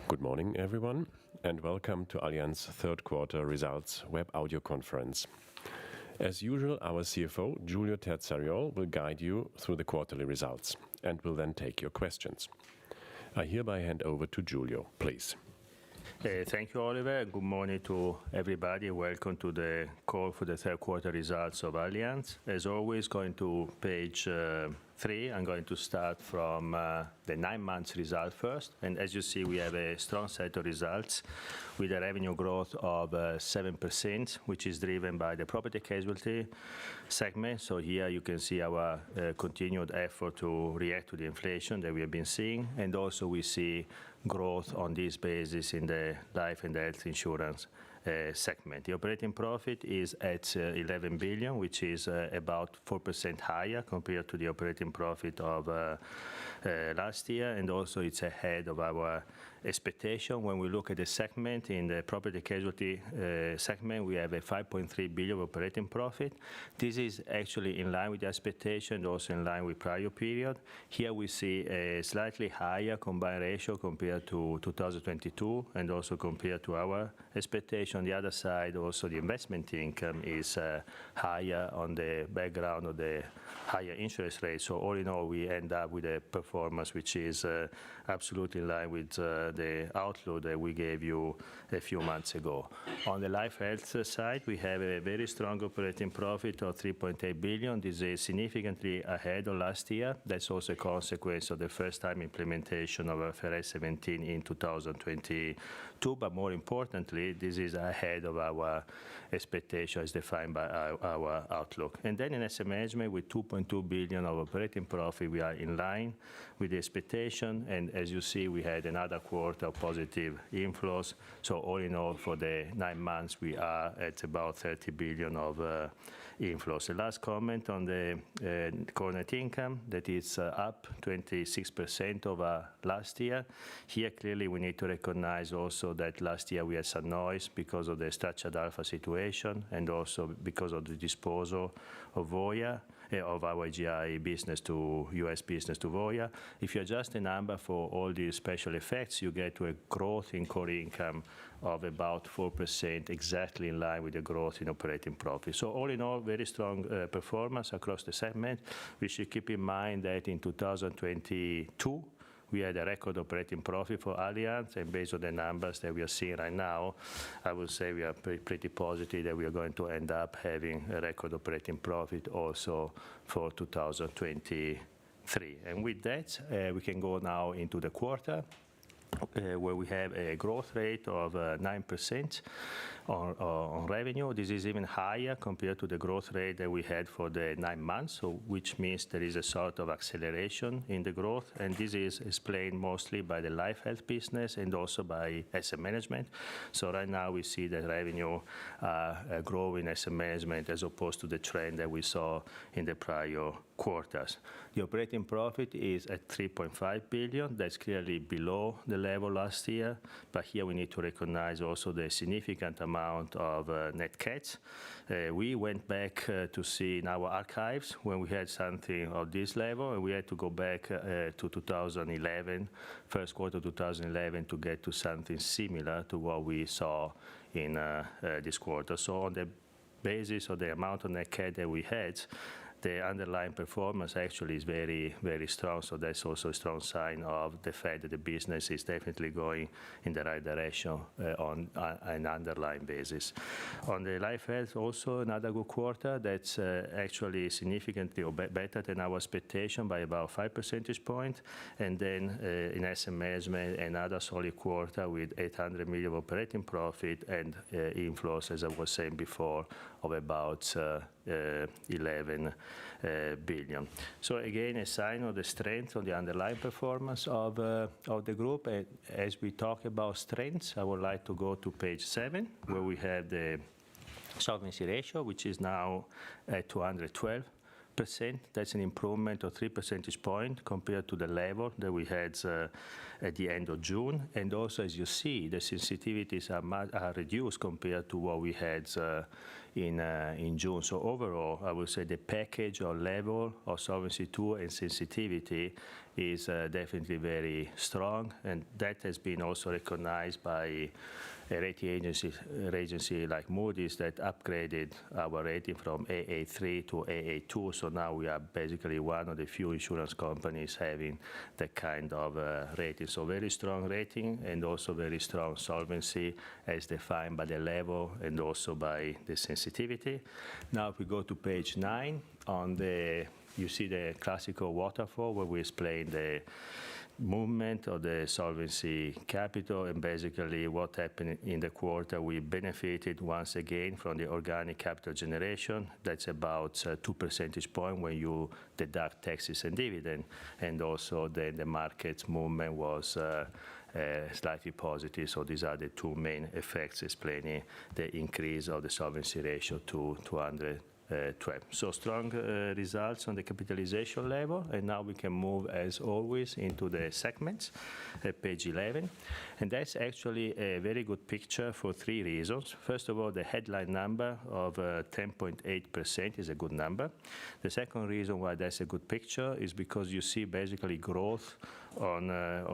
Good morning, everyone, and welcome to Allianz third quarter results web audio conference. As usual, our CFO, Giulio Terzariol, will guide you through the quarterly results and will then take your questions. I hereby hand over to Giulio, please. Thank you, Oliver. Good morning to everybody. Welcome to the call for the third quarter results of Allianz. As always, going to page 3. I'm going to start from the 9 months result first. And as you see, we have a strong set of results with a revenue growth of 7%, which is driven by the property casualty segment. So here you can see our continued effort to react to the inflation that we have been seeing. And also we see growth on this basis in the life and health insurance segment. The operating profit is at 11 billion, which is about 4% higher compared to the operating profit of last year, and also it's ahead of our expectation. When we look at the segment, in the property casualty segment, we have a 5.3 billion operating profit. This is actually in line with the expectation, also in line with prior period. Here we see a slightly higher combined ratio compared to 2022 and also compared to our expectation. On the other side, also the investment income is higher on the background of the higher interest rates. So all in all, we end up with a performance which is absolutely in line with the outlook that we gave you a few months ago. On the life health side, we have a very strong operating profit of 3.8 billion. This is significantly ahead of last year. That's also a consequence of the first time implementation of IFRS 17 in 2022. But more importantly, this is ahead of our expectations defined by our outlook. And then in asset management, with 2.2 billion of operating profit, we are in line with the expectation. And as you see, we had another quarter of positive inflows. So all in all, for the 9 months, we are at about 30 billion of inflows. The last comment on the core net income, that is up 26% over last year. Here, clearly, we need to recognize also that last year we had some noise because of the structured alpha situation and also because of the disposal of Voya, of our GI business to US business to Voya. If you adjust the number for all these special effects, you get to a growth in core income of about 4%, exactly in line with the growth in operating profit. So all in all, very strong performance across the segment. We should keep in mind that in 2022, we had a record operating profit for Allianz, and based on the numbers that we are seeing right now, I would say we are pretty positive that we are going to end up having a record operating profit also for 2023. And with that, we can go now into the quarter, where we have a growth rate of 9% on revenue. This is even higher compared to the growth rate that we had for the 9 months, so which means there is a sort of acceleration in the growth, and this is explained mostly by the life health business and also by asset management. So right now we see the revenue growing asset management as opposed to the trend that we saw in the prior quarters. The operating profit is at 3.5 billion. That's clearly below the level last year, but here we need to recognize also the significant amount of net cats. We went back to see in our archives when we had something of this level, and we had to go back to 2011, first quarter 2011, to get to something similar to what we saw in this quarter. So on the basis of the amount of net cat that we had, the underlying performance actually is very, very strong. So that's also a strong sign of the fact that the business is definitely going in the right direction on an underlying basis. On the life health, also another good quarter. That's actually significantly better than our expectation by about 5 percentage points. And then in asset management, another solid quarter with 800 million operating profit and inflows, as I was saying before, of about 11 billion. So again, a sign of the strength of the underlying performance of the group. And as we talk about strengths, I would like to go to page 7, where we have the solvency ratio, which is now at 212%. That's an improvement of 3 percentage points compared to the level that we had at the end of June. And also, as you see, the sensitivities are reduced compared to what we had in June. So overall, I would say the package or level of Solvency II and sensitivity is definitely very strong, and that has been also recognized by a rating agency like Moody's that upgraded our rating from AA3 to AA2. So now we are basically one of the few insurance companies having that kind of rating. So very strong rating and also very strong solvency as defined by the level and also by the sensitivity. Now if we go to page 9, you see the classical waterfall where we explain the movement of the solvency capital, and basically what happened in the quarter. We benefited once again from the organic capital generation. That's about 2 percentage points when you deduct taxes and dividend, and also the market movement was slightly positive. So these are the two main effects explaining the increase of the solvency ratio to 212. So strong results on the capitalization level, and now we can move, as always, into the segments at page 11. And that's actually a very good picture for 3 reasons. First of all, the headline number of 10.8% is a good number. The second reason why that's a good picture is because you see basically growth on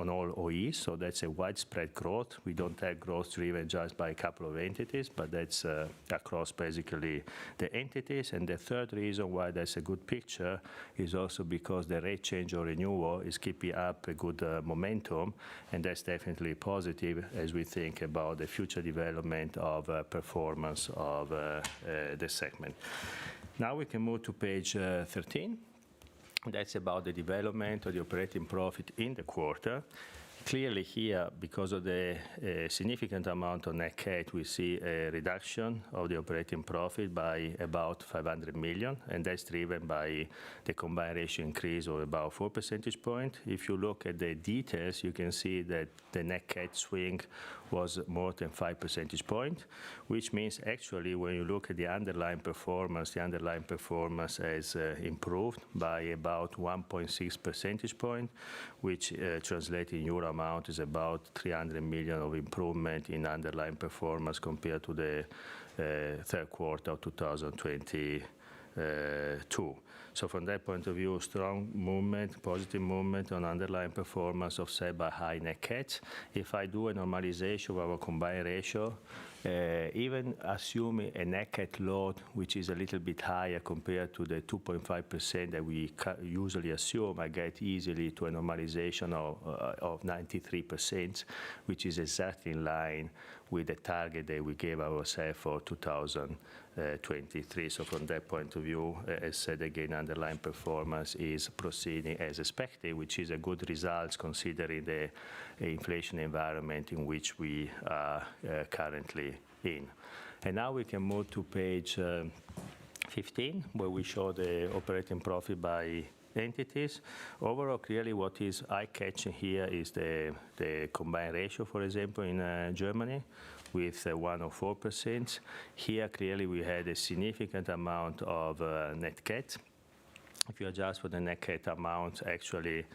all OEs, so that's a widespread growth. We don't have growth driven just by a couple of entities, but that's across basically the entities. And the third reason why that's a good picture is also because the rate change or renewal is keeping up a good momentum, and that's definitely positive as we think about the future development of performance of the segment. Now we can move to page 13. That's about the development of the operating profit in the quarter. Clearly here, because of the significant amount of net cat, we see a reduction of the operating profit by about 500 million, and that's driven by the combined ratio increase of about 4 percentage points. If you look at the details, you can see that the net cat swing was more than 5 percentage points, which means actually when you look at the underlying performance has improved by about 1.6 percentage points, which translates in euro amount is about 300 million of improvement in underlying performance compared to the third quarter of 2022. So from that point of view, strong movement, positive movement on underlying performance offset by high net cat. If I do a normalization of our combined ratio, even assuming a net cat load, which is a little bit higher compared to the 2.5% that we usually assume, I get easily to a normalization of 93%, which is exactly in line with the target that we gave ourselves for 2023. So from that point of view, as said again, underlying performance is proceeding as expected, which is a good result considering the inflation environment in which we are currently in. And now we can move to page 15, where we show the operating profit by entities. Overall, clearly what is eye-catching here is the combined ratio, for example, in Germany, with 104%. Here, clearly, we had a significant amount of net cat. If you adjust for the net cat amount, actually,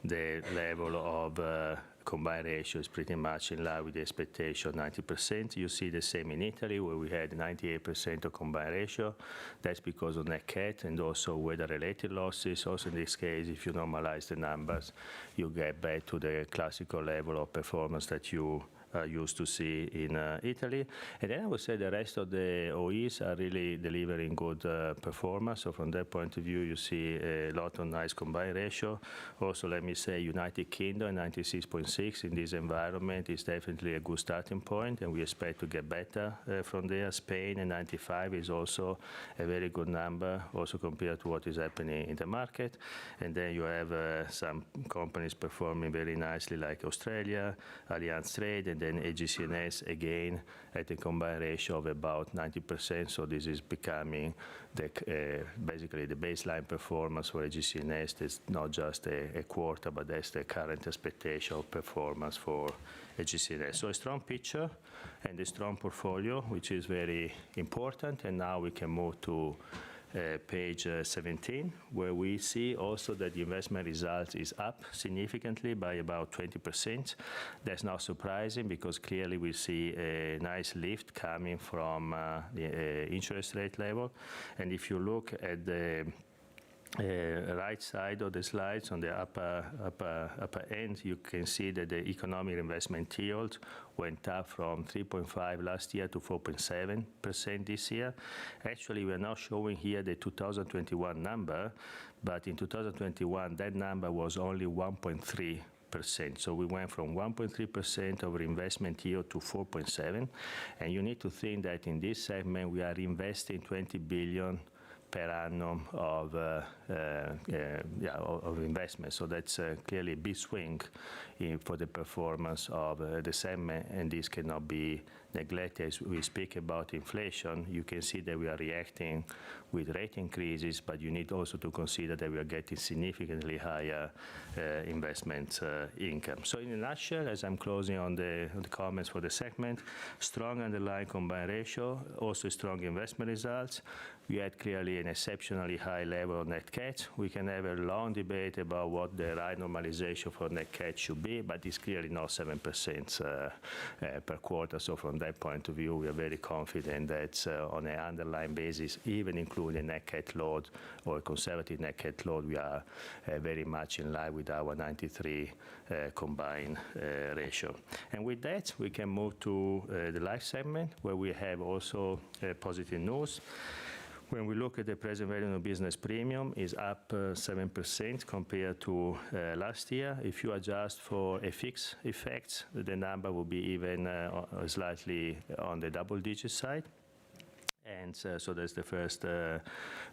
the level of combined ratio is pretty much in line with the expectation, 90%. You see the same in Italy, where we had 98% of combined ratio. That's because of net cat and also weather-related losses. Also in this case, if you normalize the numbers, you get back to the classical level of performance that you used to see in Italy. And then I would say the rest of the OEs are really delivering good performance. So from that point of view, you see a lot of nice combined ratio. Also, let me say United Kingdom, 96.6 in this environment is definitely a good starting point, and we expect to get better from there. Spain, and 95 is also a very good number, also compared to what is happening in the market. And then you have some companies performing very nicely, like Australia, Allianz Trade, and then AGCS again at a combined ratio of about 90%. So this is becoming basically the baseline performance for AGCS. It's not just a quarter, but that's the current expectation of performance for AGCS. So a strong picture and a strong portfolio, which is very important. And now we can move to page 17, where we see also that the investment result is up significantly by about 20%. That's not surprising because clearly we see a nice lift coming from the interest rate level. And if you look at the right side of the slides on the upper end, you can see that the economic investment yield went up from 3.5 last year to 4.7% this year. Actually, we're not showing here the 2021 number, but in 2021 that number was only 1.3%. So we went from 1.3% of investment yield to 4.7%. And you need to think that in this segment we are investing 20 billion per annum of investment. So that's clearly a big swing for the performance of the segment, and this cannot be neglected. As we speak about inflation, you can see that we are reacting with rate increases, but you need also to consider that we are getting significantly higher investment income. So in a nutshell, as I'm closing on the comments for the segment, strong underlying combined ratio, also strong investment results. We had clearly an exceptionally high level of net cat. We can have a long debate about what the right normalization for net cat should be, but it's clearly not 7% per quarter. So from that point of view, we are very confident that on an underlying basis, even including net cat load or conservative net cat load, we are very much in line with our 93 combined ratio. And with that, we can move to the life segment, where we have also positive news. When we look at the present value of business premium, is up 7% compared to last year. If you adjust for FX effects, the number will be even slightly on the double-digit side. And so that's the first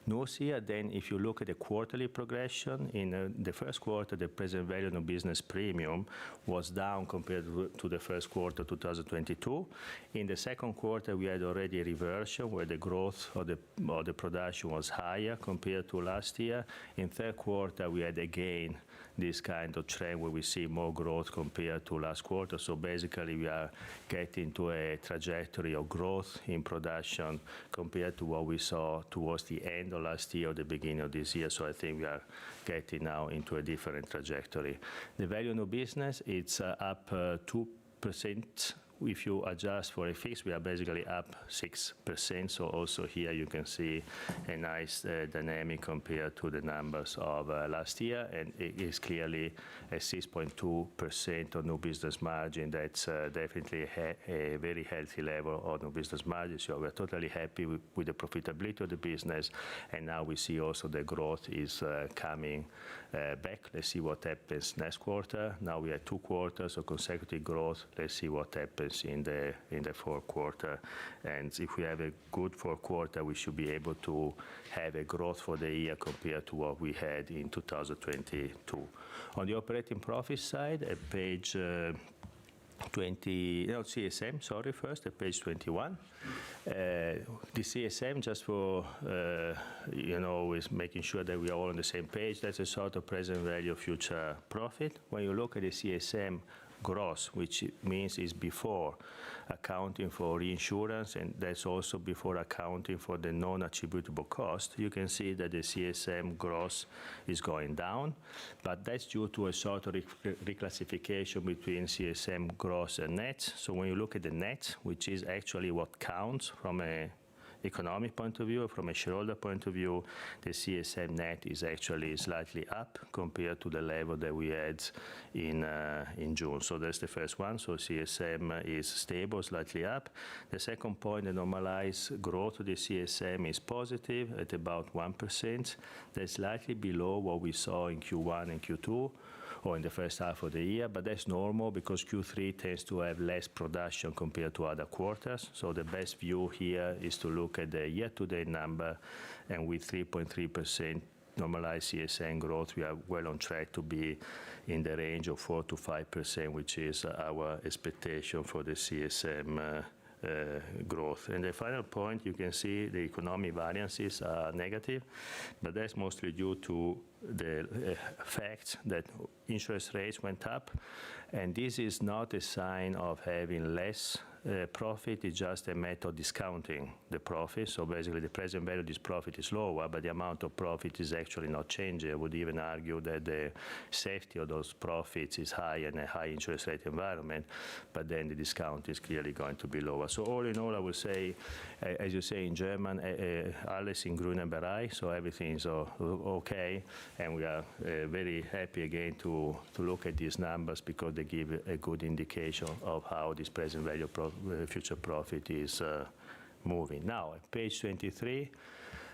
news here. Then if you look at the quarterly progression, in the first quarter, the present value of business premium was down compared to the first quarter 2022. In the second quarter, we had already a reversion where the growth of the production was higher compared to last year. In third quarter, we had again this kind of trend where we see more growth compared to last quarter. So basically, we are getting to a trajectory of growth in production compared to what we saw towards the end of last year or the beginning of this year. So I think we are getting now into a different trajectory. The value of new business, it's up 2%. If you adjust for a fix, we are basically up 6%. So also here you can see a nice dynamic compared to the numbers of last year. And it is clearly a 6.2% of new business margin. That's definitely a very healthy level of new business margin. So we're totally happy with the profitability of the business. And now we see also the growth is coming back. Let's see what happens next quarter. Now we have 2 quarters of consecutive growth. Let's see what happens in the fourth quarter. And if we have a good fourth quarter, we should be able to have a growth for the year compared to what we had in 2022. On the operating profit side, at page 20, no, CSM, sorry, first at page 21. The CSM, just for, is making sure that we are all on the same page. That's a sort of present value of future profit. When you look at the CSM gross, which means is before accounting for reinsurance, and that's also before accounting for the non-attributable cost, you can see that the CSM gross is going down, but that's due to a sort of reclassification between CSM gross and net. So when you look at the net, which is actually what counts from a economic point of view, from a shareholder point of view, the CSM net is actually slightly up compared to the level that we had in June. So that's the first one. So CSM is stable, slightly up. The second point, the normalized growth of the CSM is positive at about 1%. That's slightly below what we saw in Q1 and Q2, or in the first half of the year, but that's normal because Q3 tends to have less production compared to other quarters. So the best view here is to look at the year-to-date number, and with 3.3% normalized CSM growth, we are well on track to be in the range of 4 to 5%, which is our expectation for the CSM growth. And the final point, you can see the economic variances are negative, but that's mostly due to the fact that interest rates went up, and this is not a sign of having less profit is just a method discounting the profit. So basically the present value of this profit is lower, but the amount of profit is actually not changing. I would even argue that the safety of those profits is high in a high interest rate environment, but then the discount is clearly going to be lower. So all in all, I would say, as you say in German, alles in grünem Bereich, so everything is okay, and we are very happy again to look at these numbers because they give a good indication of how this present value future profit is moving. Now, at page 23,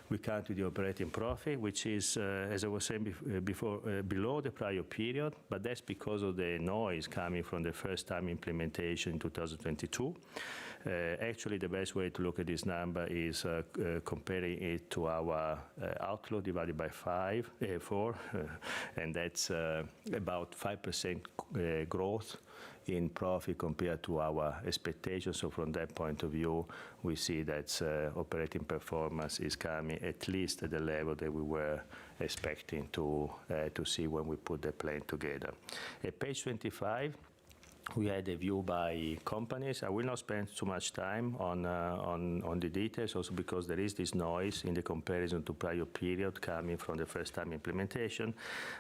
we come to the operating profit, which is, as I was saying before, below the prior period, but that's because of the noise coming from the first-time implementation in 2022. Actually, the best way to look at this number is comparing it to our outlook divided by 4, and that's about 5% growth in profit compared to our expectations. So from that point of view, we see that operating performance is coming at least at the level that we were expecting to see when we put the plan together. At page 25, we had a view by companies. I will not spend too much time on the details, also because there is this noise in the comparison to prior period coming from the first-time implementation.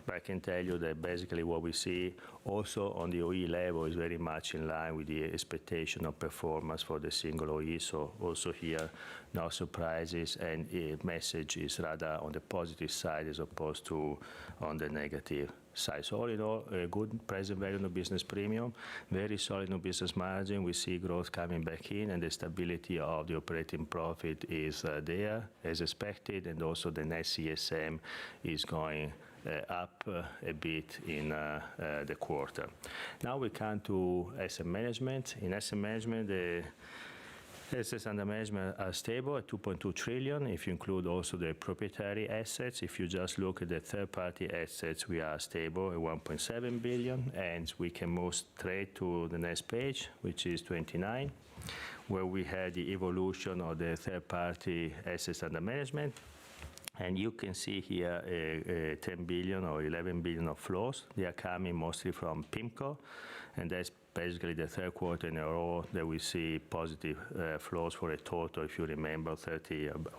But I can tell you that basically what we see also on the OE level is very much in line with the expectation of performance for the single OE. So also here, no surprises, and the message is rather on the positive side as opposed to on the negative side. So all in all, a good present value new business premium, very solid new business margin. We see growth coming back in, and the stability of the operating profit is there as expected, and also the net CSM is going up a bit in the quarter. Now we come to asset management. In asset management, the assets under management are stable at 2.2 trillion. If you include also the proprietary assets, if you just look at the third-party assets, we are stable at 1.7 billion. And we can move straight to the next page, which is 29, where we had the evolution of the third-party assets under management. And you can see here 10 billion or 11 billion of flows. They are coming mostly from PIMCO, and that's basically the third quarter in a row that we see positive flows for a total, if you remember,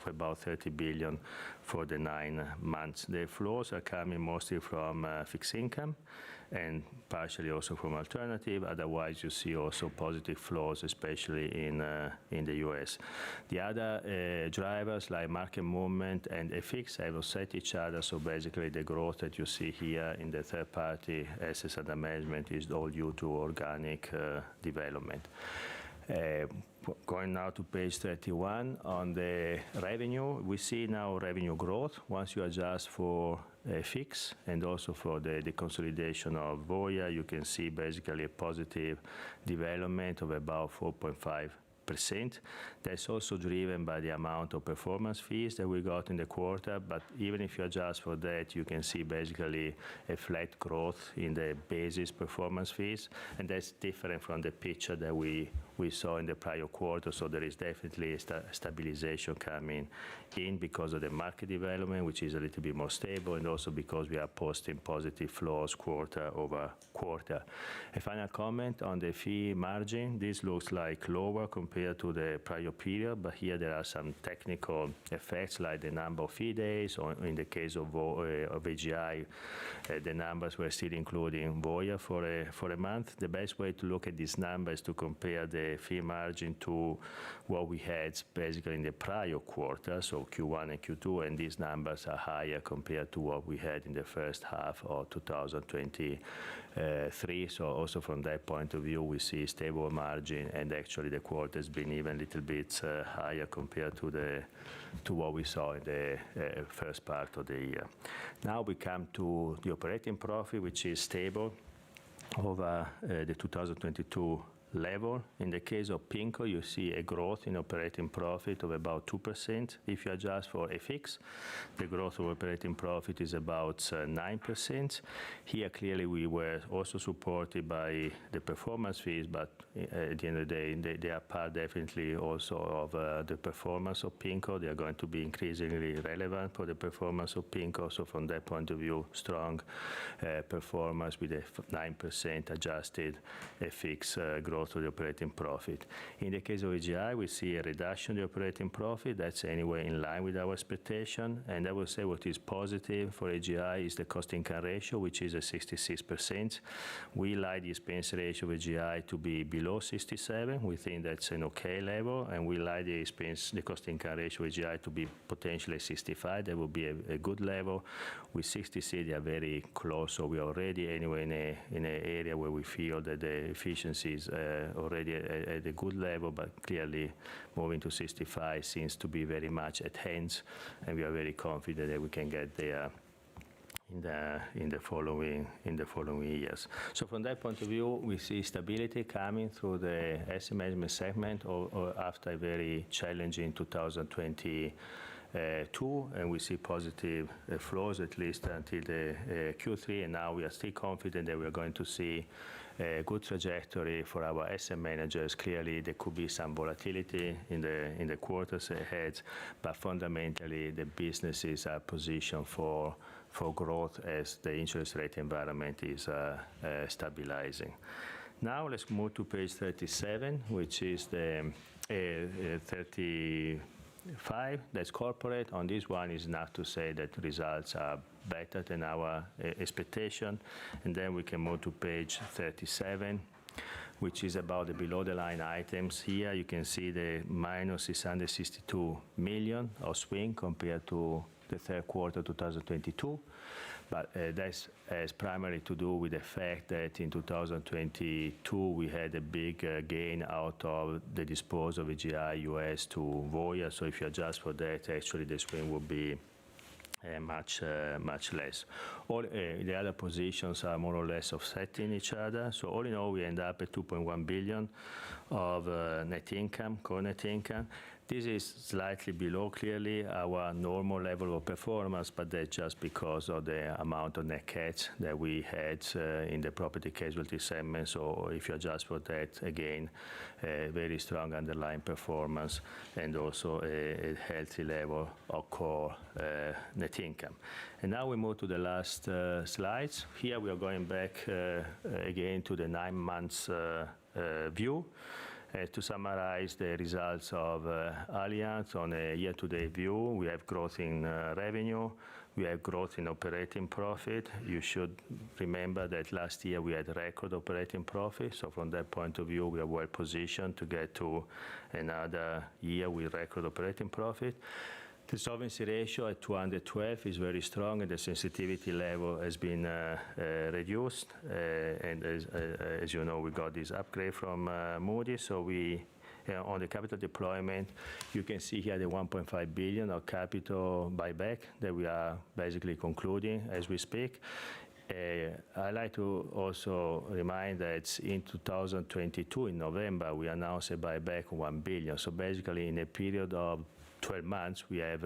about 30 billion for the 9 months. The flows are coming mostly from fixed income and partially also from alternative. Otherwise, you see also positive flows, especially in the US. The other drivers like market movement and FX have offset each other. So basically, the growth that you see here in the third-party assets under management is all due to organic development. Going now to page 31, on the revenue, we see now revenue growth once you adjust for FX and also for the consolidation of Voya. You can see basically a positive development of about 4.5%. That's also driven by the amount of performance fees that we got in the quarter, but even if you adjust for that, you can see basically a flat growth in the basis performance fees, and that's different from the picture that we saw in the prior quarter. So there is definitely a stabilization coming in because of the market development, which is a little bit more stable, and also because we are posting positive flows quarter over quarter. A final comment on the fee margin. This looks like lower compared to the prior period, but here there are some technical effects like the number of fee days, or in the case of AGI, the numbers were still including Voya for a month. The best way to look at this number is to compare the fee margin to what we had basically in the prior quarter, so Q1 and Q2, and these numbers are higher compared to what we had in the first half of 2023. So also from that point of view, we see stable margin, and actually the quarter has been even a little bit higher compared to what we saw in the first part of the year. Now we come to the operating profit, which is stable over the 2022 level. In the case of PIMCO, you see a growth in operating profit of about 2%. If you adjust for FX, the growth of operating profit is about 9%. Here, clearly, we were also supported by the performance fees, but at the end of the day, they are part definitely also of the performance of PIMCO. They are going to be increasingly relevant for the performance of PIMCO. So from that point of view, strong performance with a 9% adjusted FX growth growth of the operating profit. In the case of AGI, we see a reduction in the operating profit. That's anyway in line with our expectation. And I will say what is positive for AGI is the cost-income ratio, which is at 66%. We like the expense ratio of AGI to be below 67. We think that's an okay level, and we like the cost-income ratio of AGI to be potentially 65. That would be a good level. With 66, they are very close, so we are already anyway in an area where we feel that the efficiency is already at a good level, but clearly moving to 65 seems to be very much at hand, and we are very confident that we can get there in the following years. So from that point of view, we see stability coming through the asset management segment or after a very challenging 2022, and we see positive flows at least until the Q3, and now we are still confident that we are going to see a good trajectory for our asset managers. Clearly, there could be some volatility in the quarters ahead, but fundamentally, the businesses are positioned for growth as the interest rate environment is stabilizing. Now let's move to page 37, which is the 35. That's corporate. On this one is enough to say that results are better than our expectation. And then we can move to page 37, which is about the below-the-line items. Here you can see the minus 662 million of swing compared to the third quarter 2022. But that has primarily to do with the fact that in 2022 we had a big gain out of the disposal of AGI US to Voya. So if you adjust for that, actually the swing would be much less. All the other positions are more or less offsetting each other. So all in all, we end up at 2.1 billion of net income, core net income. This is slightly below, clearly, our normal level of performance, but that's just because of the amount of net cats that we had in the property casualty segment. So if you adjust for that, again, a very strong underlying performance and also a healthy level of core net income. And now we move to the last slides. Here we are going back again to the 9 months view. To summarize the results of Allianz on a year-to-date view, we have growth in revenue, we have growth in operating profit. You should remember that last year we had record operating profit, so from that point of view we are well positioned to get to another year with record operating profit. The solvency ratio at 212 is very strong, and the sensitivity level has been reduced. And as you know, we got this upgrade from Moody's. So we, on the capital deployment, you can see here the 1.5 billion of capital buyback that we are basically concluding as we speak. I like to also remind that in 2022, in November, we announced a buyback of 1 billion. So basically, in a period of 12 months, we have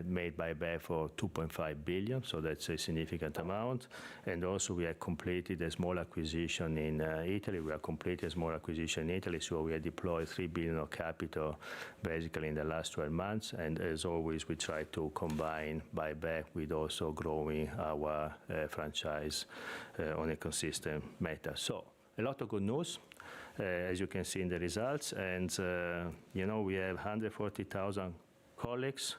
made buyback for 2.5 billion, so that's a significant amount. And also, we have completed a small acquisition in Italy. We have completed a small acquisition in Italy, so we have deployed 3 billion of capital basically in the last 12 months. And as always, we try to combine buyback with also growing our franchise on a consistent method. So a lot of good news. As you can see in the results, and you know, we have 140,000 colleagues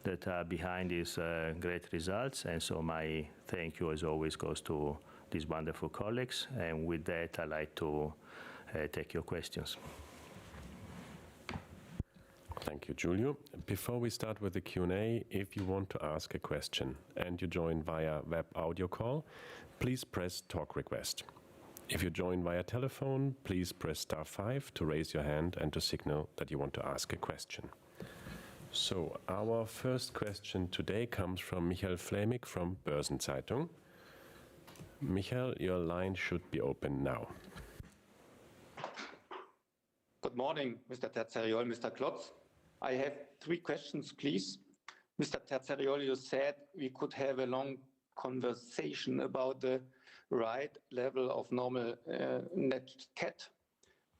that are behind these great results, and so my thank you as always goes to these wonderful colleagues. And with that, I'd like to take your questions. Thank you, Giulio. Before we start with the Q&A, if you want to ask a question and you join via web audio call, please press talk request. If you join via telephone, please press *5 to raise your hand and to signal that you want to ask a question. So our first question today comes from Michael Flämig from Börsenzeitung. Michael, your line should be open now. Good morning, Mr. Terzariol, Mr. Klotz. I have 3 questions, please. Mr. Terzariol, you said we could have a long conversation about the right level of normal net cat.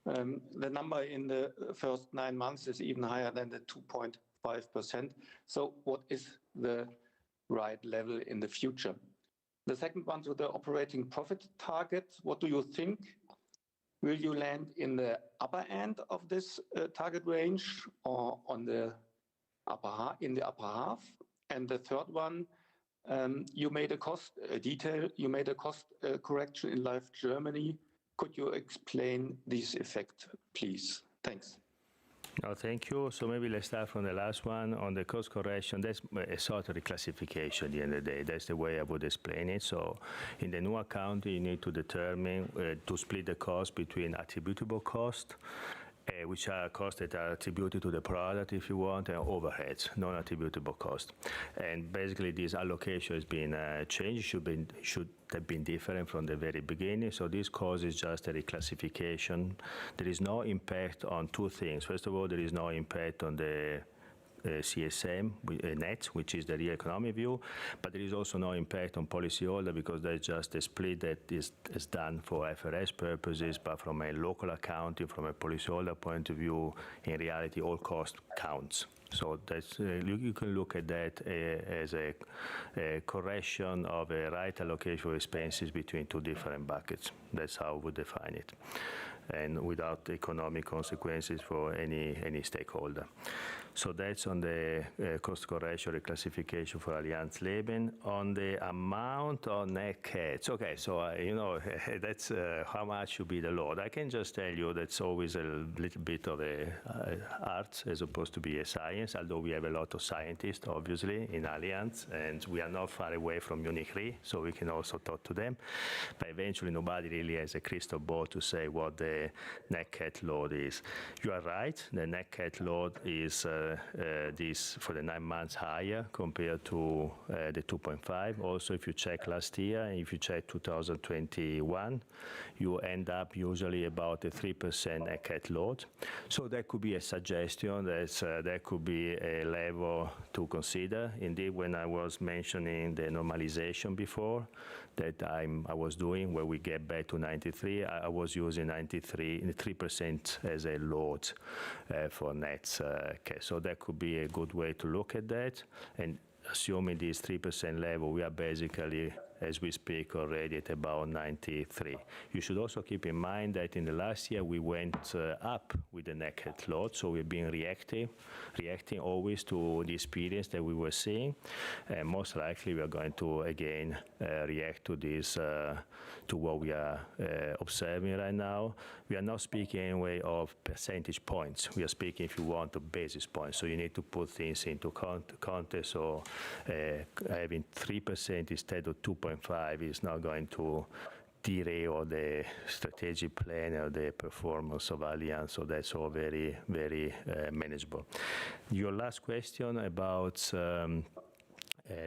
The number in the first 9 months is even higher than the 2.5%. So what is the right level in the future? The second one, to the operating profit target, what do you think will you land in the upper end of this target range or on the in the upper half? And the third one, you made a cost correction in Life Germany. Could you explain this effect, please? Thanks. No, thank you. So maybe let's start from the last one on the cost correction. That's a sort of reclassification at the end of the day. That's the way I would explain it. So in the new accounting, you need to determine to split the cost between attributable cost, which are costs that are attributed to the product, if you want, and overheads, non-attributable cost. And basically, this allocation has been changed. Should have been different from the very beginning. So this causes just a reclassification. There is no impact on two things. First of all, there is no impact on the CSM net, which is the real economic view, but there is also no impact on policyholder because there's just a split that is done for IFRS purposes, but from a local accounting, from a policyholder point of view, in reality, all cost counts. So that's you can look at that as a correction of a right allocation of expenses between two different buckets. That's how we would define it, and without economic consequences for any stakeholder. So that's on the cost correction reclassification for Allianz Leben. On the amount of net cats, okay, so you know, that's how much should be the load. I can just tell you that's always a little bit of a art as opposed to be a science, although we have a lot of scientists, obviously, in Allianz, and we are not far away from Munich Re, so we can also talk to them. But eventually, nobody really has a crystal ball to say what the net cat load is. You are right, the net cat load is this for the 9 months higher compared to the 2.5. Also, if you check last year, and if you check 2021, you end up usually about a 3% net cat load. So that could be a suggestion, that could be a level to consider. Indeed, when I was mentioning the normalization before, that I was doing, where we get back to 93, I was using 3% as a load for net cat. So that could be a good way to look at that. And assuming this 3% level, we are basically, as we speak, already at about 93. You should also keep in mind that in the last year we went up with the net cat load, so we've been reacting always to the experience that we were seeing, and most likely we are going to again react to this, to what we are observing right now. We are not speaking anyway of percentage points. We are speaking, if you want, of basis points. So you need to put things into context. So having 3% instead of 2.5 is not going to derail the strategic plan or the performance of Allianz. So that's all very, very manageable. Your last question about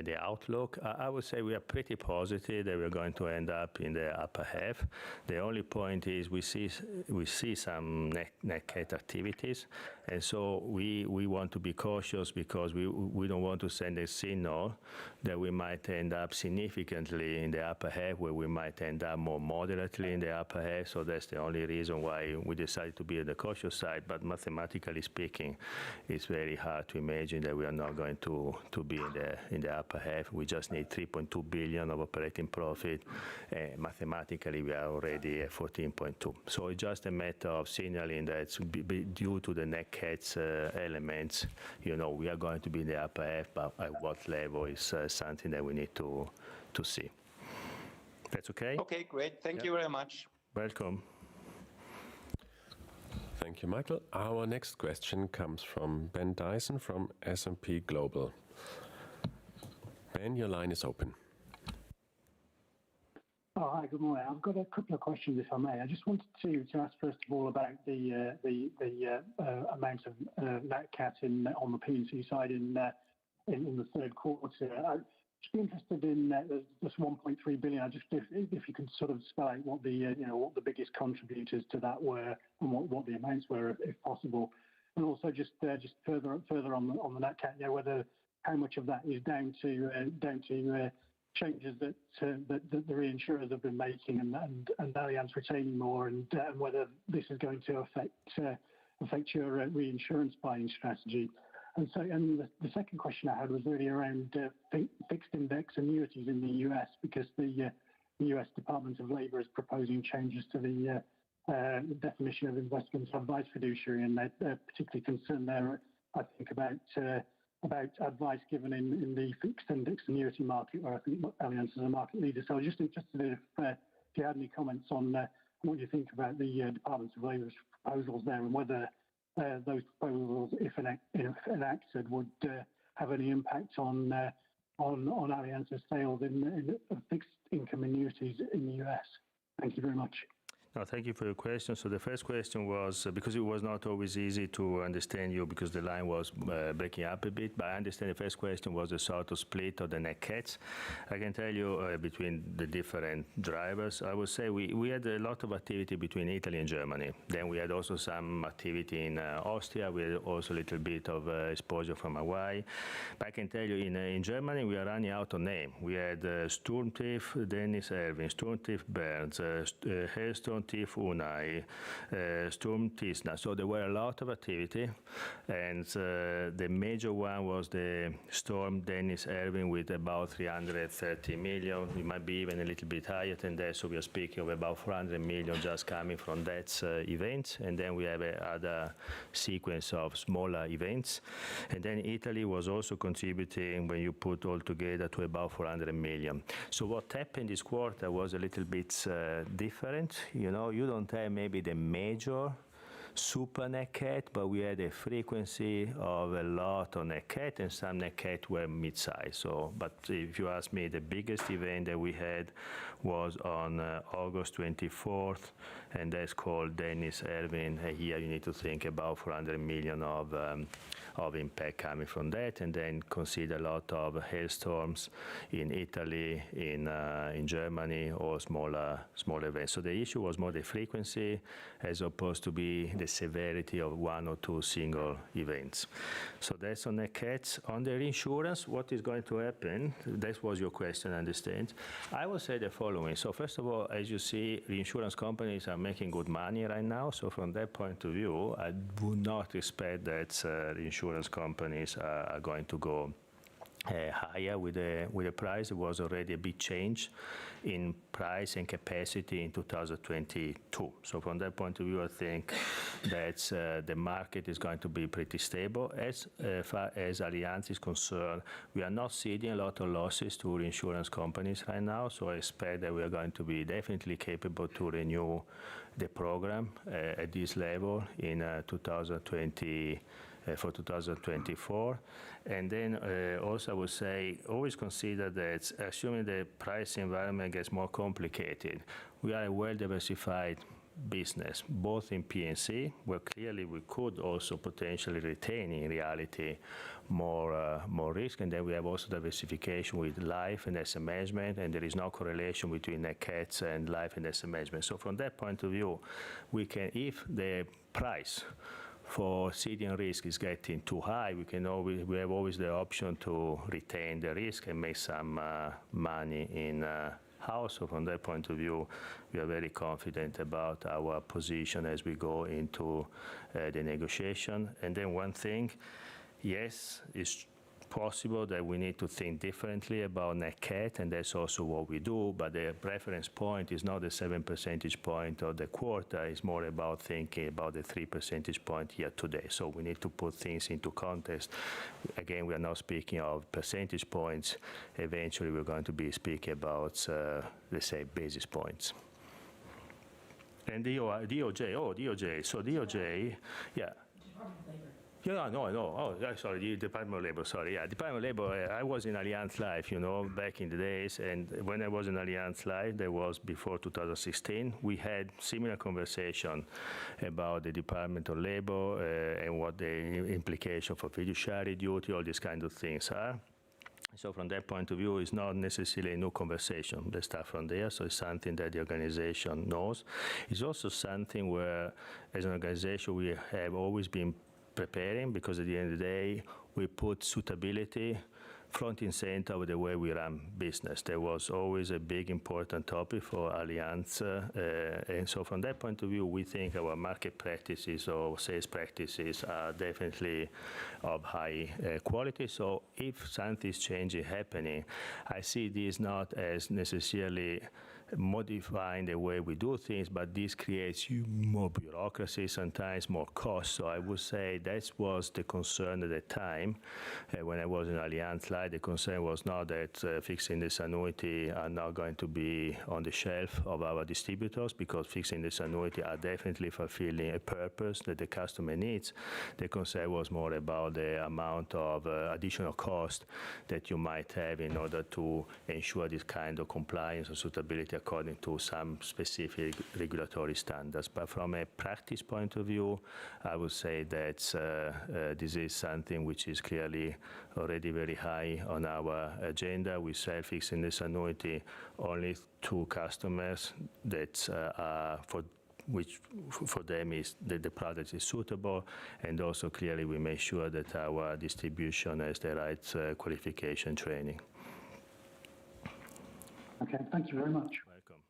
the outlook, I would say we are pretty positive that we're going to end up in the upper half. The only point is we see some net cat activities, and so we want to be cautious because we don't want to send a signal that we might end up significantly in the upper half, where we might end up more moderately in the upper half. So that's the only reason why we decided to be on the cautious side. But mathematically speaking, it's very hard to imagine that we are not going to be in the upper half. We just need 3.2 billion of operating profit. Mathematically, we are already at 14.2. So it's just a matter of signaling that due to the net cats elements, you know, we are going to be in the upper half, but at what level is something that we need to see. That's okay? Okay, great. Thank you very much. Welcome. Thank you, Michael. Our next question comes from Ben Dyson from S&P Global. Ben, your line is open. Oh, hi, good morning. I've got a couple of questions, if I may. I just wanted to ask first of all about the amount of net cat on the P&C side in the third quarter. I'd just be interested in this 1.3 billion. If you can sort of spell out what the biggest contributors to that were and what the amounts were, if possible, and also just further on the net cat, whether how much of that is down to changes that the reinsurers have been making and Allianz retaining more, and whether this is going to affect your reinsurance buying strategy. And the second question I had was really around fixed index annuities in the US, because the US Department of Labor is proposing changes to the definition of investment advice fiduciary, and they're particularly concerned there, I think, about advice given in the fixed index annuity market, where I think Allianz is a market leader. So I was just interested if you had any comments on what you think about the Department of Labour's proposals there, and whether those proposals, if enacted, would have any impact on Allianz's sales in fixed income annuities in the US. Thank you very much. No, thank you for your question. So the first question was, because it was not always easy to understand you because the line was breaking up a bit, but I understand the first question was the sort of split of the net cats. I can tell you between the different drivers, I would say we had a lot of activity between Italy and Germany. Then we had also some activity in Austria. We had also a little bit of exposure from Hawaii. But I can tell you in Germany, we are running out of name. We had Sturmtief, Dennis Erwin, Sturmtief Berns, Hailstorm Tief Unai, Sturm Tisna. So there were a lot of activity, and the major one was the Storm Dennis Erwin with about 330 million. It might be even a little bit higher than that. So we are speaking of about 400 million just coming from that event. And then we have another sequence of smaller events. And then Italy was also contributing, when you put all together, to about 400 million. So what happened this quarter was a little bit different. You don't have maybe the major super net cat, but we had a frequency of a lot of net cat, and some net cat were mid-size. So, but if you ask me, the biggest event that we had was on August 24th, and that's called Dennis Erwin. Here you need to think about 400 million of impact coming from that, and then consider a lot of hailstorms in Italy, in Germany, or smaller events. So the issue was more the frequency as opposed to be the severity of one or two single events. So that's on the cats. On the reinsurance, what is going to happen? That was your question, I understand. I will say the following. So first of all, as you see, reinsurance companies are making good money right now. So from that point of view, I would not expect that reinsurance companies are going to go higher with the price. There was already a big change in price and capacity in 2022. So from that point of view, I think that the market is going to be pretty stable. As far as Allianz is concerned, we are not seeing a lot of losses to reinsurance companies right now. So I expect that we are going to be definitely capable to renew the program at this level in 2020. For 2024. And then also I would say, always consider that assuming the price environment gets more complicated, we are a well-diversified business, both in P&C, where clearly we could also potentially retain in reality more risk, and then we have also diversification with life and asset management, and there is no correlation between net cats and life and asset management. So from that point of view, we can, if the price for ceding risk is getting too high, we have always the option to retain the risk and make some money in house. So from that point of view, we are very confident about our position as we go into the negotiation. And then one thing, yes, it's possible that we need to think differently about net cat, and that's also what we do, but the reference point is not the 7 percentage point of the quarter. It's more about thinking about the 3 percentage point here today. So we need to put things into context. Again, we are not speaking of percentage points. Eventually we're going to be speaking about let's say basis points. And DOJ. So DOJ, yeah. Yeah, no. Oh, sorry, the Department of Labor, sorry. Yeah, Department of Labor, I was in Allianz Life, back in the days. And when I was in Allianz Life, that was before 2016, we had similar conversation about the Department of Labor and what the implication for fiduciary duty, all these kind of things are. So from that point of view, it's not necessarily a new conversation. Let's start from there. So it's something that the organization knows. It's also something where, as an organization, we have always been preparing, because at the end of the day, we put suitability front and center of the way we run business. There was always a big important topic for Allianz, and so from that point of view, we think our market practices or sales practices are definitely of high quality. So if something is changing, happening, I see this not as necessarily modifying the way we do things, but this creates more bureaucracy, sometimes more cost. So I would say that was the concern at the time. When I was in Allianz Life, the concern was not that fixed index annuity are now going to be on the shelf of our distributors, because fixed index annuity are definitely fulfilling a purpose that the customer needs. The concern was more about the amount of additional cost that you might have in order to ensure this kind of compliance and suitability according to some specific regulatory standards. But from a practice point of view, I would say that this is something which is clearly already very high on our agenda. We sell fixed index annuity only to customers that are for them is that the product is suitable, and also clearly we make sure that our distribution has the right qualification training. Okay, thank you very much. Welcome.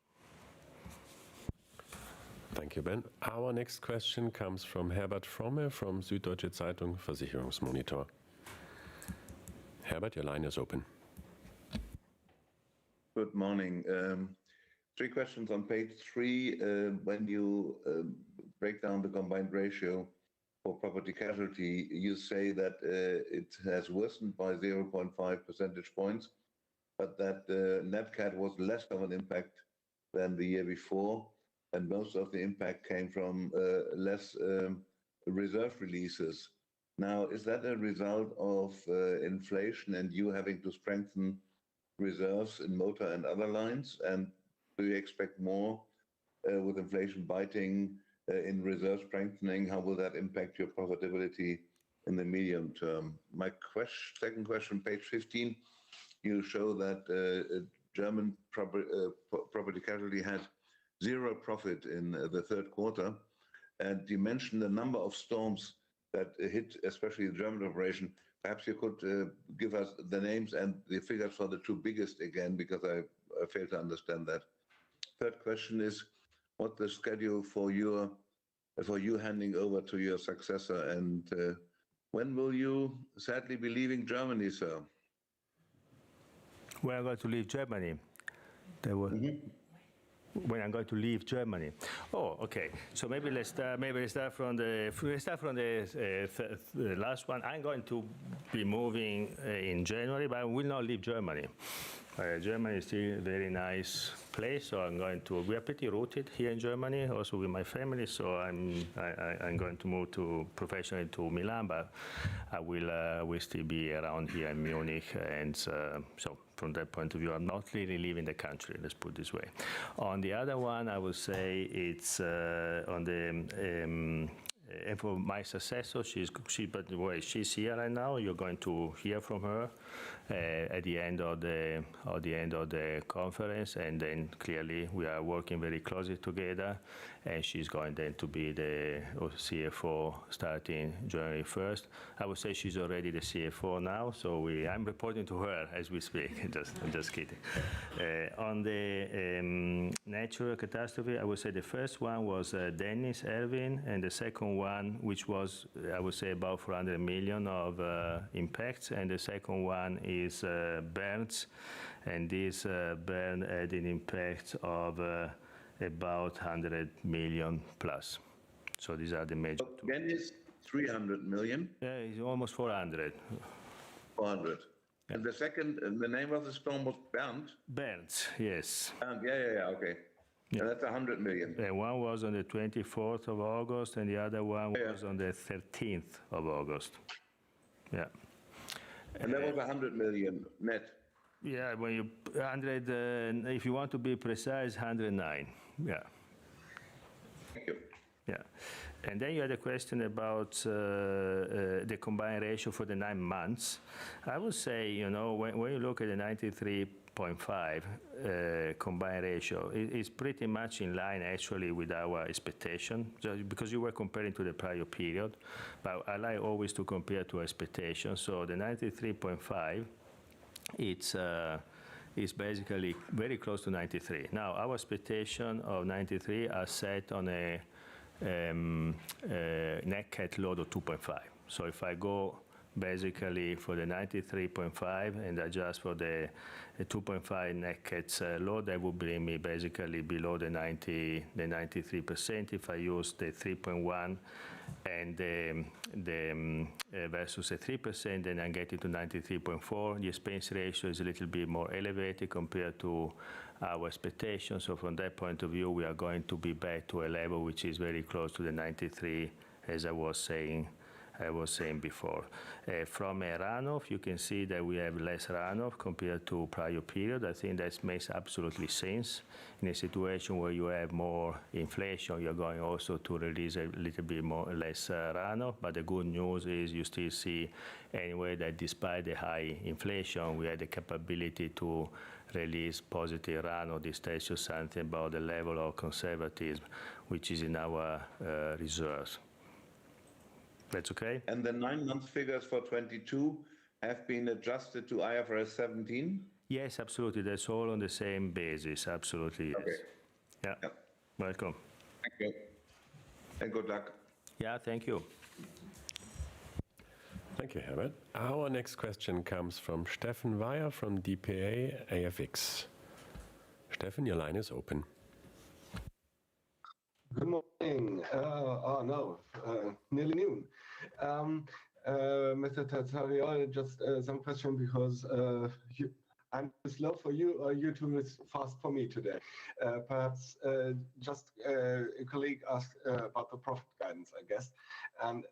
Thank you, Ben. Our next question comes from Herbert Fromme from Süddeutsche Zeitung Versicherungsmonitor. Herbert, your line is open. Good morning. 3 questions on page 3. When you break down the combined ratio for property casualty, you say that it has worsened by 0.5 percentage points, but that Nat Cat was less of an impact than the year before, and most of the impact came from less reserve releases. Now, is that a result of inflation and you having to strengthen reserves in motor and other lines? And do you expect more with inflation biting in reserve strengthening? How will that impact your profitability in the medium term? My second question, page 15, you show that German property casualty had 0 profit in the third quarter. And you mentioned the number of storms that hit, especially the German operation. Perhaps you could give us the names and the figures for the 2 biggest again, because I fail to understand that. Third question is, what's the schedule for you handing over to your successor, and when will you sadly be leaving Germany, sir? When I'm going to leave Germany? When I'm going to leave Germany? Oh, okay. So maybe let's start from the last one. I'm going to be moving in January, but I will not leave Germany. Germany is still a very nice place, so we are pretty rooted here in Germany, also with my family, so I'm going to move professionally to Milan, but I will still be around here in Munich, and so from that point of view, I'm not really leaving the country, let's put it this way. On the other one, I would say it's on the and for my successor, but the way she's here right now, you're going to hear from her at the end of the conference, and then clearly we are working very closely together, and she's going then to be the CFO starting January 1st. I would say she's already the CFO now, so I'm reporting to her as we speak. I'm just kidding. On the natural catastrophe, I would say the first one was Dennis Erwin, and the second one, which was, I would say, about 400 million of impacts, and the second one is Bernd, and this Bernd had an impact of about 100 million plus. So these are the major two. Dennis, 300 million? Yeah, it's almost 400. 400. Yeah. And the second, the name of the storm was Bernd? Bernd, yes. Bernd, yeah, okay. Yeah. And that's 100 million. And one was on the 24th of August, and the other one was on the 13th of August. Yeah. And that was 100 million net? Yeah, when you 100, if you want to be precise, 109. Yeah. Thank you. Yeah. And then you had a question about the combined ratio for the 9 months. I would say, when you look at the 93.5 combined ratio, it's pretty much in line actually with our expectation, just because you were comparing to the prior period. But I like always to compare to expectation. So the 93.5, it's basically very close to 93. Now, our expectation of 93 are set on a net cat load of 2.5. So if I go basically for the 93.5 and adjust for the 2.5 net cat load, that would bring me basically below the 93%. If I use the 3.1 and the versus a 3%, then I get it to 93.4. The expense ratio is a little bit more elevated compared to our expectations. So from that point of view, we are going to be back to a level which is very close to the 93, as I was saying before. From a runoff, you can see that we have less runoff compared to prior period. I think that makes absolutely sense. In a situation where you have more inflation, you're going also to release a little bit less runoff. But the good news is you still see anyway that despite the high inflation, we had the capability to release positive runoff. This tells you something about the level of conservatism which is in our reserves. That's okay. And the 9-month figures for 22 have been adjusted to IFRS 17? Yes, absolutely. That's all on the same basis. Absolutely, yes. Okay. Yeah. Yep. Welcome. Thank you. And good luck. Yeah, thank you. Thank you, Herbert. Our next question comes from Steffen Weyer from DPA AFX. Steffen, your line is open. Good morning. Nearly noon. Mr. Terzariol, just some question because I'm too slow for you or you too fast for me today. Perhaps just a colleague asked about the profit guidance, I guess. And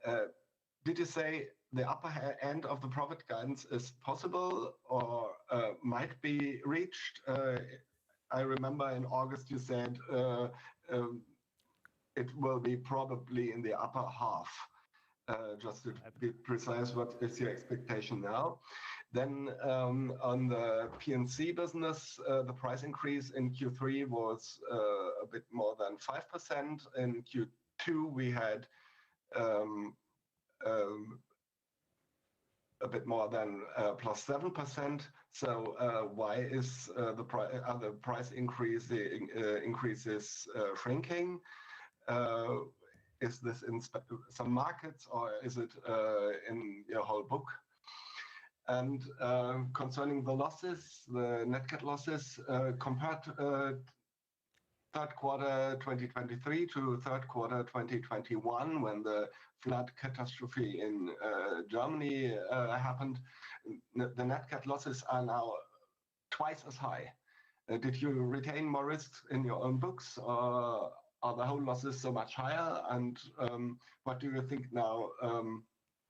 did you say the upper end of the profit guidance is possible or might be reached? I remember in August you said it will be probably in the upper half. Just to be precise, what is your expectation now? Then on the P&C business, the price increase in Q3 was a bit more than 5%. In Q2, we had a bit more than plus 7%. So why is the price increases shrinking? Is this in some markets or is it in your whole book? And concerning the losses, the net cat losses, compared third quarter 2023 to third quarter 2021, when the flood catastrophe in Germany happened, the net cat losses are now twice as high. Did you retain more risks in your own books, or are the whole losses so much higher? And what do you think now?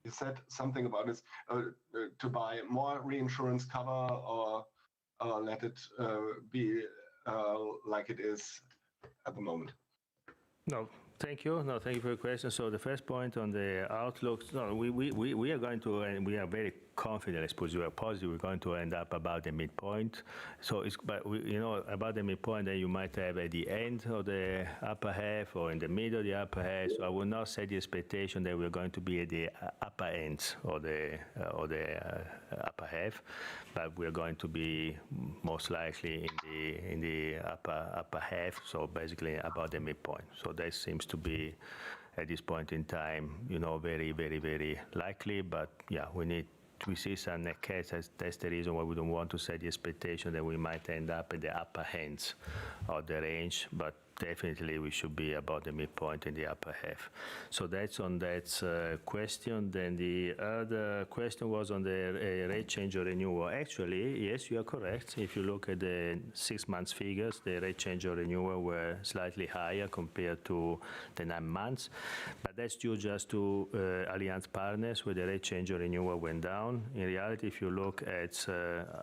You said something about this, to buy more reinsurance cover or let it be like it is at the moment? No, thank you. No, thank you for your question. So the first point on the outlook, no, we are going to, and we are very confident, I suppose we are positive, we're going to end up about the midpoint. So it's, but we, about the midpoint, then you might have at the end of the upper half or in the middle of the upper half. So I will not set the expectation that we're going to be at the upper ends of the upper half, but we're going to be most likely in the upper half. So basically about the midpoint. So that seems to be at this point in time, very, very, very likely. But yeah, we see some net cats. That's the reason why we don't want to set the expectation that we might end up at the upper ends of the range, but definitely we should be about the midpoint in the upper half. So that's on that question. Then the other question was on the rate change or renewal. Actually, yes, you are correct. If you look at the 6 months figures, the rate change or renewal were slightly higher compared to the 9 months. But that's due just to Allianz Partners, where the rate change or renewal went down. In reality, if you look at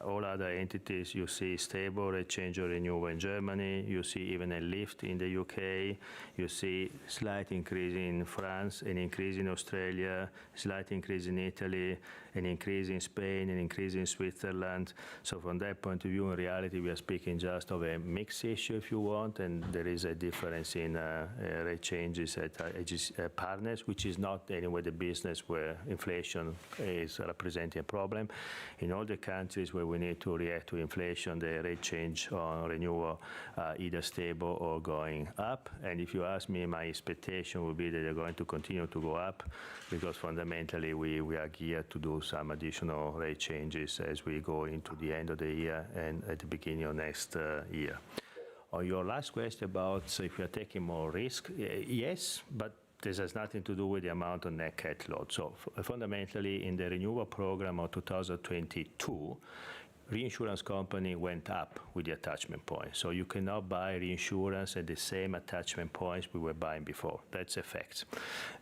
all other entities, you see stable rate change or renewal in Germany. You see even a lift in the UK, you see slight increase in France, an increase in Australia, slight increase in Italy, an increase in Spain, an increase in Switzerland. So from that point of view, in reality, we are speaking just of a mix issue, if you want, and there is a difference in rate changes at partners, which is not anyway the business where inflation is representing a problem. In all the countries where we need to react to inflation, the rate change on renewal either stable or going up. And if you ask me, my expectation would be that they're going to continue to go up, because fundamentally we are geared to do some additional rate changes as we go into the end of the year and at the beginning of next year. On your last question about if we are taking more risk, yes, but this has nothing to do with the amount of net cat load. So fundamentally, in the renewal program of 2022, reinsurance company went up with the attachment point. So you cannot buy reinsurance at the same attachment points we were buying before. That's a fact.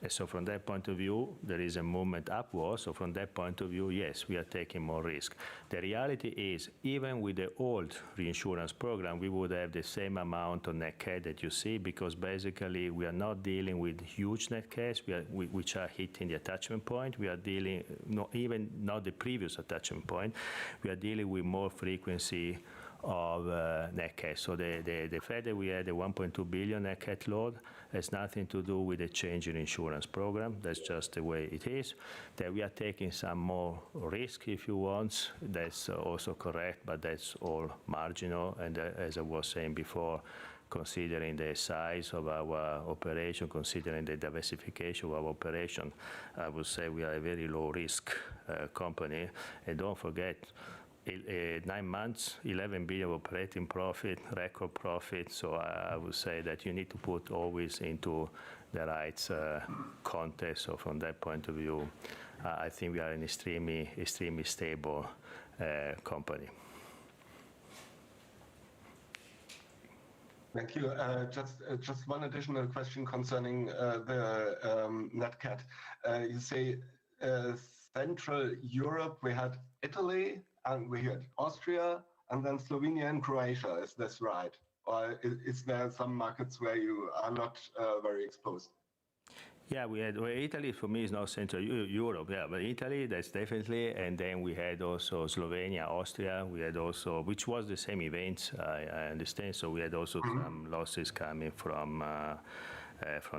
And so from that point of view, there is a movement upwards. So from that point of view, yes, we are taking more risk. The reality is, even with the old reinsurance program, we would have the same amount of net cat that you see, because basically we are not dealing with huge net cats which are hitting the attachment point. We are dealing, not the previous attachment point, we are dealing with more frequency of net cat. So the fact that we had a 1.2 billion net cat load has nothing to do with the change in insurance program. That's just the way it is. That we are taking some more risk, if you want, that's also correct, but that's all marginal. And as I was saying before, considering the size of our operation, considering the diversification of our operation, I would say we are a very low risk company. And don't forget, 9 months, 11 billion operating profit, record profit. So I would say that you need to put always into the right context. So from that point of view, I think we are an extremely stable company. Thank you. Just one additional question concerning the net cat. You say Central Europe, we had Italy, and we had Austria, and then Slovenia and Croatia. Is this right? Or is there some markets where you are not very exposed? Yeah, we had Italy. For me, is not Central Europe. Yeah, but Italy, that's definitely. And then we had also Slovenia, Austria. We had also, which was the same event, I understand. So we had also some losses coming from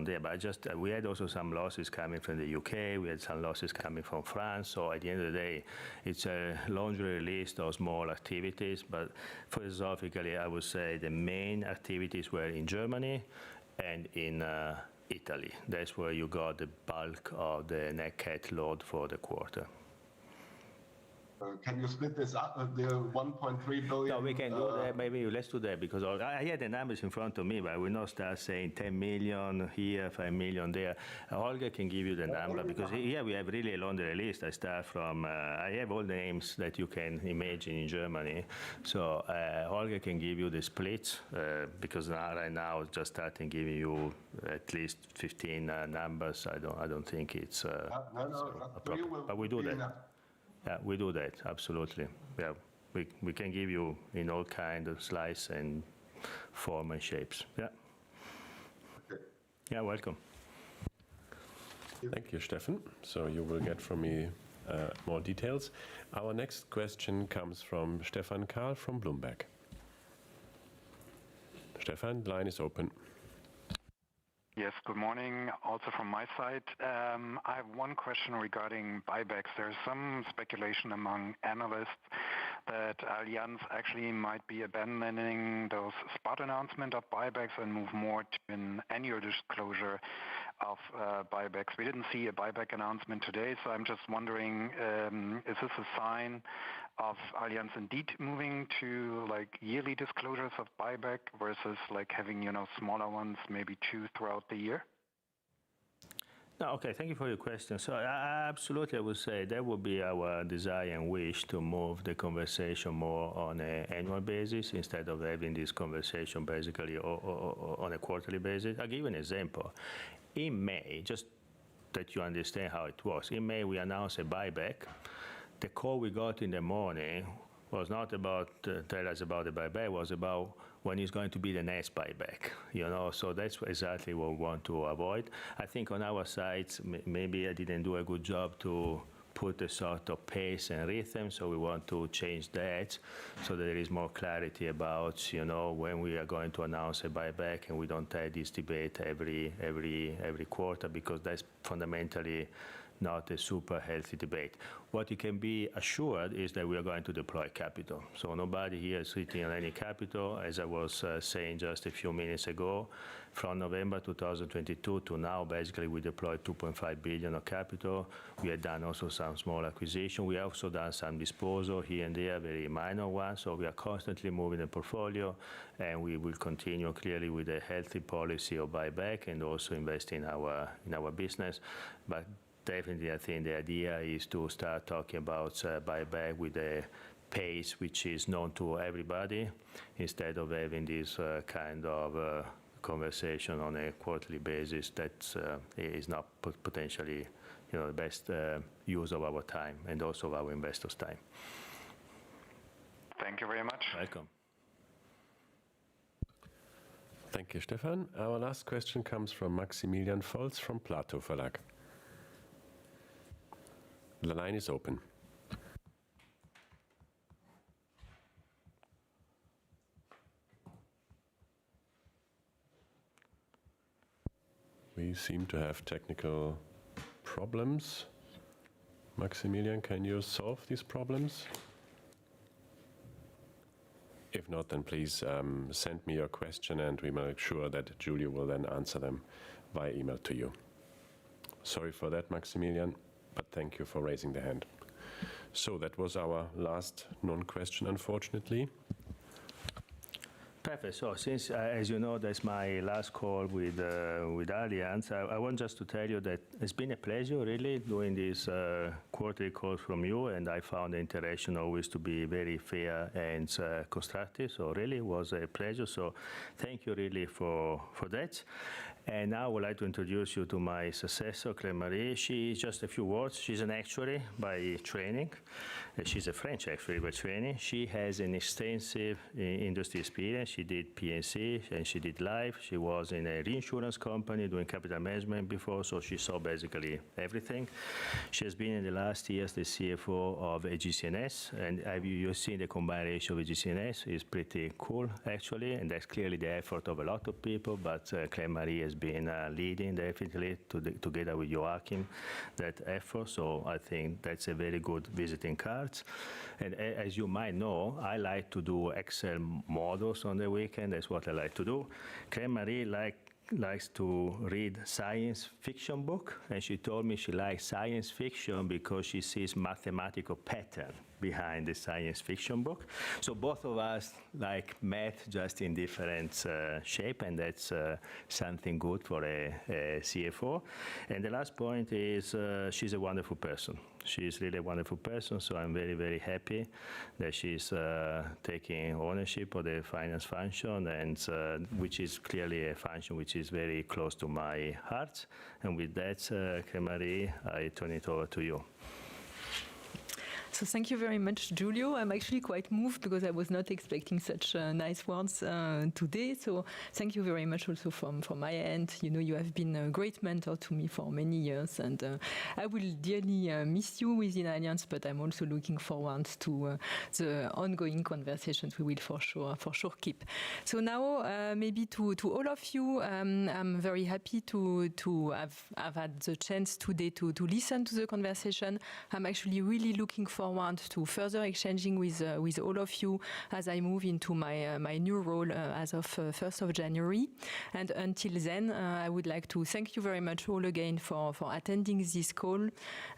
there. But we had also some losses coming from the UK. We had some losses coming from France. So at the end of the day, it's a laundry list of small activities. But philosophically, I would say the main activities were in Germany and in Italy. That's where you got the bulk of the net cat load for the quarter. Can you split this up, the 1.3 billion? No, we can do that. Maybe let's do that, because I had the numbers in front of me, but I will not start saying 10 million here, 5 million there. Holger can give you the number, because here we have really a laundry list. I start from, I have all the names that you can imagine in Germany. So Holger can give you the splits, because right now just starting giving you at least 15 numbers. I don't think it's appropriate. But we do that. Yeah, we do that, absolutely. Yeah, we can give you in all kind of slice and form and shapes. Yeah. Okay. Yeah, welcome. Thank you, Stefan. So you will get from me more details. Our next question comes from Stefan Karl from Bloomberg. Stefan, the line is open. Yes, good morning. Also from my side, I have one question regarding buybacks. There's some speculation among analysts that Allianz actually might be abandoning those spot announcement of buybacks and move more to an annual disclosure of buybacks. We didn't see a buyback announcement today, so I'm just wondering, is this a sign of Allianz indeed moving to like yearly disclosures of buyback versus like having, smaller ones, maybe 2 throughout the year? No, okay, thank you for your question. So absolutely, I would say that would be our desire and wish to move the conversation more on an annual basis instead of having this conversation basically on a quarterly basis. I'll give you an example. In May, just that you understand how it works, in May we announced a buyback. The call we got in the morning was not about tell us about the buyback, was about when is going to be the next buyback, so that's exactly what we want to avoid. I think on our side, maybe I didn't do a good job to put a sort of pace and rhythm, so we want to change that so that there is more clarity about, you know, when we are going to announce a buyback, and we don't have this debate every quarter, because that's fundamentally not a super healthy debate. What you can be assured is that we are going to deploy capital. So nobody here is sitting on any capital. As I was saying just a few minutes ago, from November 2022 to now, basically we deployed 2.5 billion of capital. We have done also some small acquisition. We have also done some disposal here and there, very minor ones. So we are constantly moving the portfolio, and we will continue clearly with a healthy policy of buyback and also invest in our business. But definitely, I think the idea is to start talking about buyback with a pace which is known to everybody, instead of having this kind of conversation on a quarterly basis that is not potentially, you know, the best use of our time and also of our investors' time. Thank you very much. Welcome. Thank you, Stefan. Our last question comes from Maximilian Volz from Plato Verlag. The line is open. We seem to have technical problems. Maximilian, can you solve these problems? If not, then please send me your question, and we will make sure that Giulio will then answer them by email to you. Sorry for that, Maximilian, but thank you for raising the hand. So that was our last non-question, unfortunately. Perfect. So since, as you know, that's my last call with Allianz, I want just to tell you that it's been a pleasure, really, doing this quarterly calls from you, and I found the interaction always to be very fair and constructive. So really, it was a pleasure. So thank you really for that. And now I would like to introduce you to my successor, Claire-Marie. She, just a few words, she's an actuary by training. She's a French actuary by training. She has an extensive industry experience. She did P&C and she did life. She was in a reinsurance company doing capital management before, so she saw basically everything. She has been in the last years the CFO of AGCS, and you've seen the combined ratio of AGCS is pretty cool, actually, and that's clearly the effort of a lot of people, but Claire-Marie has been leading definitely together with Joachim that effort, so I think that's a very good visiting card. And as you might know, I like to do Excel models on the weekend. That's what I like to do. Claire-Marie likes to read science fiction book, and she told me she likes science fiction because she sees mathematical pattern behind the science fiction book. So both of us like math, just in different shape, and that's something good for a CFO. And the last point is she's a wonderful person. She's really a wonderful person, so I'm very, very happy that she's taking ownership of the finance function, and which is clearly a function which is very close to my heart. And with that, Claire-Marie, I turn it over to you. So thank you very much, Giulio. I'm actually quite moved because I was not expecting such nice words today. So thank you very much also from my end. You know, you have been a great mentor to me for many years, and I will dearly miss you within Allianz, but I'm also looking forward to the ongoing conversations we will for sure keep. So now maybe to all of you, I'm very happy to have had the chance today to listen to the conversation. I'm actually really looking forward to further exchanging with all of you as I move into my new role as of 1st of January. And until then, I would like to thank you very much all again for attending this call.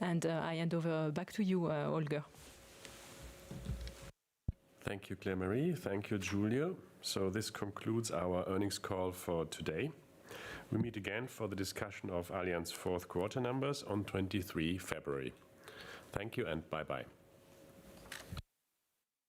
And I hand over back to you, Holger. Thank you, Claire-Marie. Thank you, Giulio. So this concludes our earnings call for today. We meet again for the discussion of Allianz fourth quarter numbers on 23 February. Thank you and bye-bye.